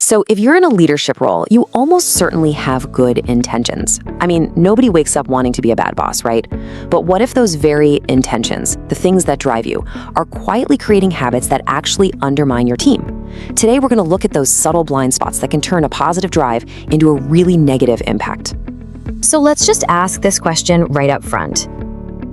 So if you're in a leadership role, you almost certainly have good intentions. I mean, nobody wakes up wanting to be a bad boss, right? But what if those very intentions, the things that drive you, are quietly creating habits that actually undermine your team? Today, we're going to look at those subtle blind spots that can turn a positive drive into a really negative impact. So let's just ask this question right up front.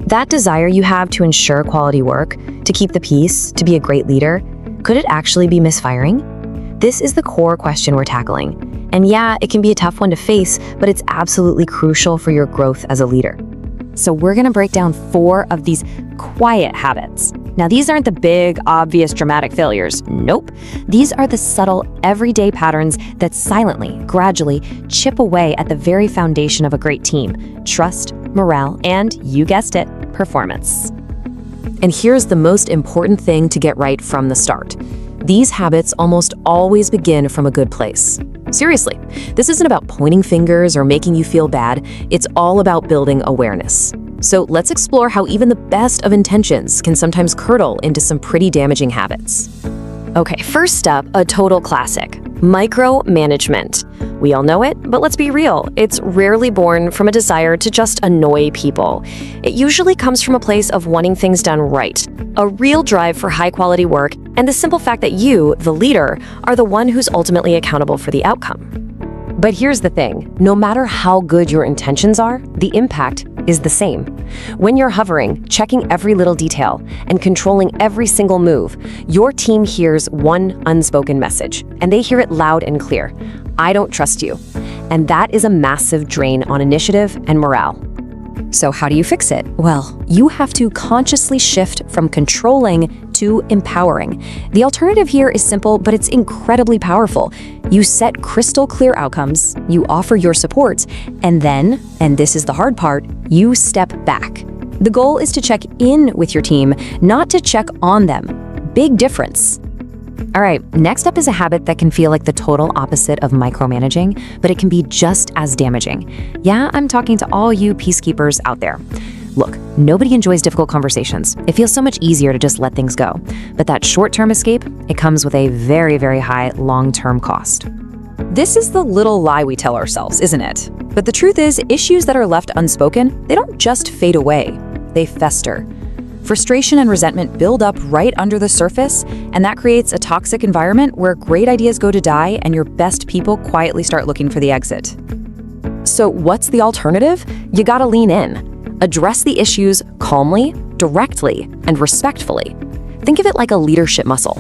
That desire you have to ensure quality work, to keep the peace, to be a great leader, could it actually be misfiring? This is the core question we're tackling. And yeah, it can be a tough one to face, but it's absolutely crucial for your growth as a leader. So we're going to break down 4 of these quiet habits. Now, these aren't the big, obvious, dramatic failures. Nope. These are the subtle, everyday patterns that silently, gradually chip away at the very foundation of a great team: trust, morale, and, you guessed it, performance. And here's the most important thing to get right from the start. These habits almost always begin from a good place. Seriously, this isn't about pointing fingers or making you feel bad. It's all about building awareness. So let's explore how even the best of intentions can sometimes curdle into some pretty damaging habits. Okay, first up, a total classic: micromanagement. We all know it, but let's be real. It's rarely born from a desire to just annoy people. It usually comes from a place of wanting things done right, a real drive for high-quality work, and the simple fact that you, the leader, are the one who's ultimately accountable for the outcome. But here's the thing: no matter how good your intentions are, the impact is the same. When you're hovering, checking every little detail, and controlling every single move, your team hears one unspoken message, and they hear it loud and clear: I don't trust you. And that is a massive drain on initiative and morale. So how do you fix it? Well, you have to consciously shift from controlling to empowering. The alternative here is simple, but it's incredibly powerful. You set crystal clear outcomes, you offer your support, and then, and this is the hard part, you step back. The goal is to check in with your team, not to check on them. Big difference. All right, next up is a habit that can feel like the total opposite of micromanaging, but it can be just as damaging. Yeah, I'm talking to all you peacekeepers out there. Look, nobody enjoys difficult conversations. It feels so much easier to just let things go. But that short-term escape, it comes with a very, very high long-term cost. This is the little lie we tell ourselves, isn't it? But the truth is, issues that are left unspoken, they don't just fade away, they fester. Frustration and resentment build up right under the surface, and that creates a toxic environment where great ideas go to die and your best people quietly start looking for the exit. So what's the alternative? You gotta lean in. Address the issues calmly, directly, and respectfully. Think of it like a leadership muscle.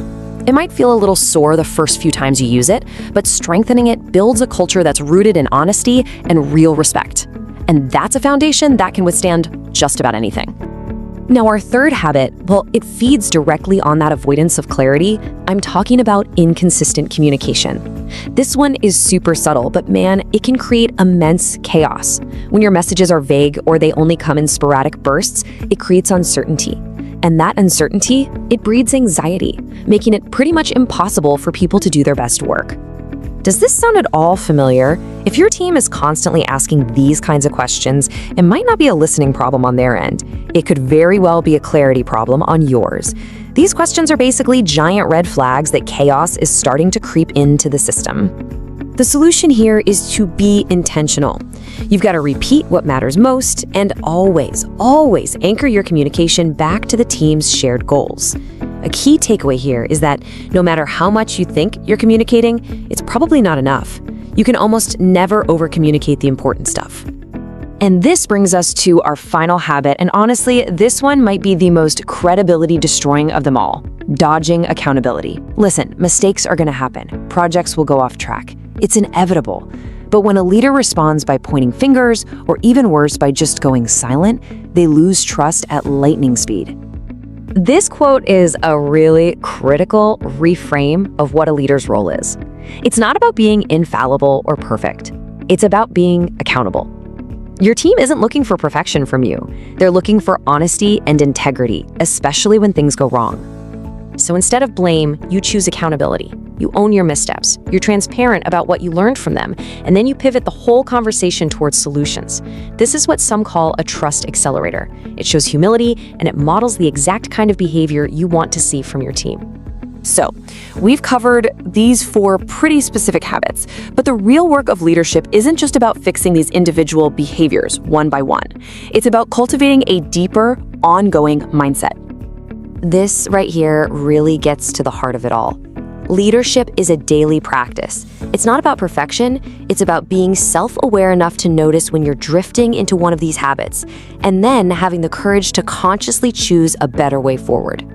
It might feel a little sore the first few times you use it, but strengthening it builds a culture that's rooted in honesty and real respect. And that's a foundation that can withstand just about anything. Now, our third habit, well, it feeds directly on that avoidance of clarity. I'm talking about inconsistent communication. This one is super subtle, but man, it can create immense chaos. When your messages are vague or they only come in sporadic bursts, it creates uncertainty. And that uncertainty, it breeds anxiety, making it pretty much impossible for people to do their best work. Does this sound at all familiar? If your team is constantly asking these kinds of questions, it might not be a listening problem on their end. It could very well be a clarity problem on yours. These questions are basically giant red flags that chaos is starting to creep into the system. The solution here is to be intentional. You've got to repeat what matters most and always, always anchor your communication back to the team's shared goals. A key takeaway here is that no matter how much you think you're communicating, it's probably not enough. You can almost never over-communicate the important stuff. And this brings us to our final habit, and honestly, this one might be the most credibility-destroying of them all: dodging accountability. Listen, mistakes are going to happen. Projects will go off track. It's inevitable. But when a leader responds by pointing fingers, or even worse, by just going silent, they lose trust at lightning speed. This quote is a really critical reframe of what a leader's role is. It's not about being infallible or perfect. It's about being accountable. Your team isn't looking for perfection from you. They're looking for honesty and integrity, especially when things go wrong. So instead of blame, you choose accountability. You own your missteps. You're transparent about what you learned from them, and then you pivot the whole conversation towards solutions. This is what some call a trust accelerator. It shows humility, and it models the exact kind of behavior you want to see from your team. So, we've covered these 4 pretty specific habits, but the real work of leadership isn't just about fixing these individual behaviors one by one. It's about cultivating a deeper, ongoing mindset. This right here really gets to the heart of it all. Leadership is a daily practice. It's not about perfection, it's about being self-aware enough to notice when you're drifting into one of these habits, and then having the courage to consciously choose a better way forward.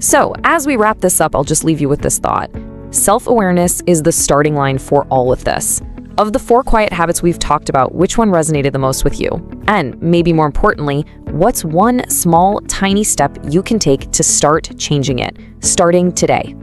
So, as we wrap this up, I'll just leave you with this thought. Self-awareness is the starting line for all of this. Of the 4 quiet habits we've talked about, which one resonated the most with you? And maybe more importantly, what's one small, tiny step you can take to start changing it, starting today?